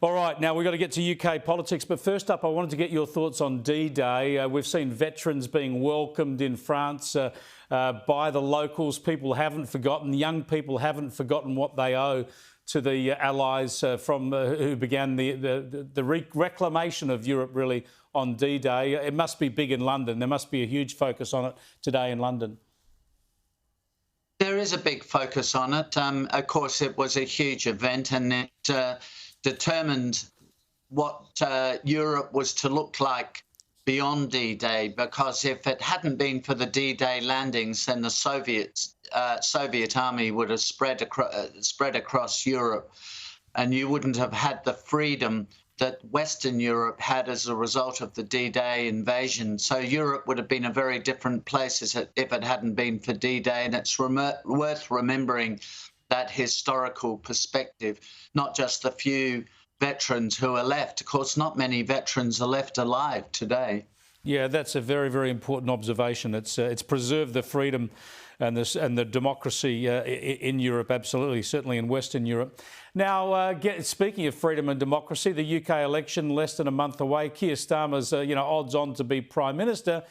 All right, now we've got to get to UK politics, but first up, I wanted to get your thoughts on D-Day. We've seen veterans being welcomed in France by the locals. People haven't forgotten, young people haven't forgotten what they owe to the allies who began the reclamation of Europe, really, on D-Day. It must be big in London. There must be a huge focus on it today in London. There is a big focus on it. Of course, it was a huge event, and it determined what Europe was to look like beyond D-Day, because if it hadn't been for the D-Day landings, then the Soviet army would have spread across Europe, and you wouldn't have had the freedom that Western Europe had as a result of the D-Day invasion. So Europe would have been a very different place if it hadn't been for D-Day, and it's worth remembering that historical perspective, not just the few veterans who are left. Of course, not many veterans are left alive today. Yeah, that's a very, very important observation. It's preserved the freedom and the democracy in Europe, absolutely, certainly in Western Europe. Now, speaking of freedom and democracy, the UK election less than a month away. Keir Starmer's, odds on to be Prime Minister.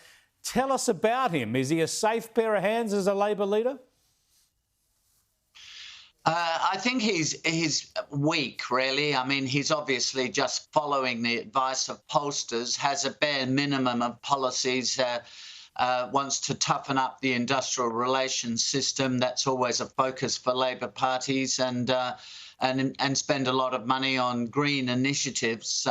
Tell us about him. Is he a safe pair of hands as a Labor leader? I think he's weak, really. I mean, he's obviously just following the advice of pollsters, has a bare minimum of policies, wants to toughen up the industrial relations system. That's always a focus for Labor parties, and spend a lot of money on green initiatives.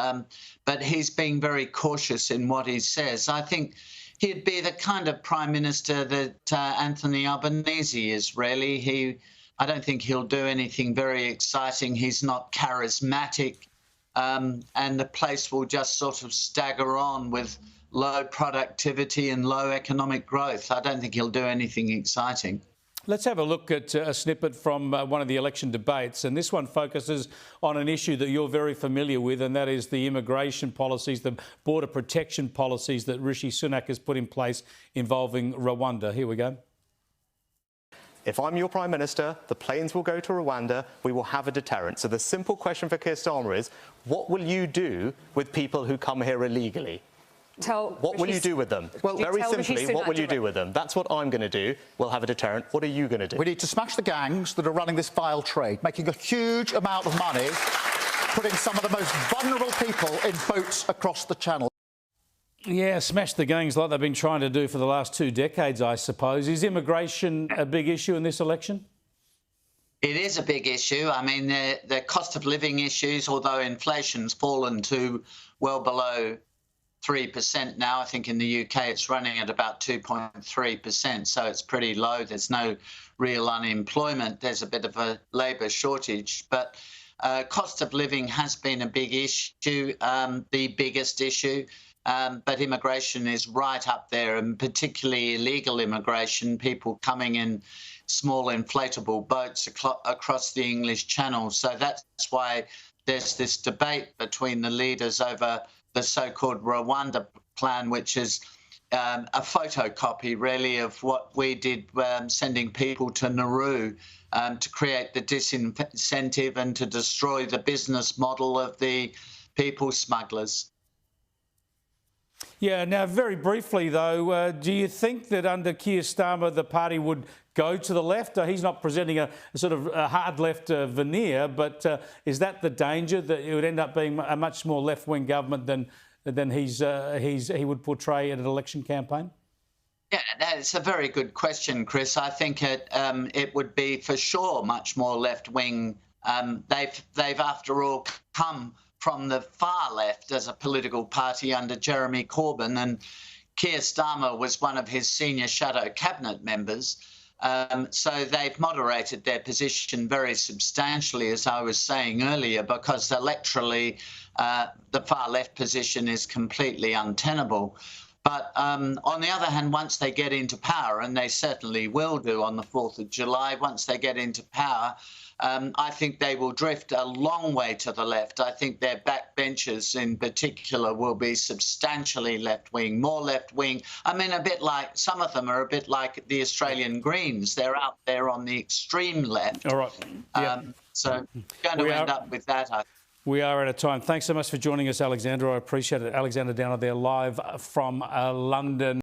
But he's being very cautious in what he says. I think he'd be the kind of Prime Minister that Anthony Albanese is, really. I don't think he'll do anything very exciting. He's not charismatic, and the place will just sort of stagger on with low productivity and low economic growth. I don't think he'll do anything exciting. Let's have a look at a snippet from one of the election debates, and this one focuses on an issue that you're very familiar with, and that is the immigration policies, the border protection policies that Rishi Sunak has put in place involving Rwanda. Here we go. If I'm your Prime Minister, the planes will go to Rwanda, we will have a deterrent. So the simple question for Keir Starmer is, what will you do with people who come here illegally? What will you do with them? Well, very simply, what will you do with them? That's what I'm going to do. We'll have a deterrent. What are you going to do? We need to smash the gangs that are running this vile trade, making a huge amount of money, putting some of the most vulnerable people in boats across the Channel. Yeah, smash the gangs like they've been trying to do for the last 2 decades, I suppose. Is immigration a big issue in this election? It is a big issue. I mean, the cost of living issues, although inflation's fallen to well below 3% now. I think in the UK it's running at about 2.3%, so it's pretty low. There's no real unemployment. There's a bit of a labour shortage, but cost of living has been a big issue, the biggest issue. But immigration is right up there, and particularly illegal immigration, people coming in small inflatable boats across the English Channel. So that's why there's this debate between the leaders over the so-called Rwanda plan, which is a photocopy, really, of what we did sending people to Nauru to create the disincentive and to destroy the business model of the people smugglers. Yeah, now, very briefly, though, do you think that under Keir Starmer the party would go to the left? He's not presenting a sort of a hard left veneer, but is that the danger, that it would end up being a much more left-wing government than he would portray in an election campaign? Yeah, that's a very good question, Chris. I think it would be for sure much more left-wing. They've after all come from the far left as a political party under Jeremy Corbyn, and Keir Starmer was one of his senior shadow cabinet members. So they've moderated their position very substantially, as I was saying earlier, because electorally the far left position is completely untenable. But on the other hand, once they get into power, and they certainly will do on the 4th of July, once they get into power, I think they will drift a long way to the left. I think their backbenchers in particular will be substantially left-wing, more left-wing. I mean, a bit like, some of them are a bit like the Australian Greens. They're out there on the extreme left. All right. So going to end up with that, I think. We are out of time. Thanks so much for joining us, Alexander. I appreciate it. Alexander Downer there live from London.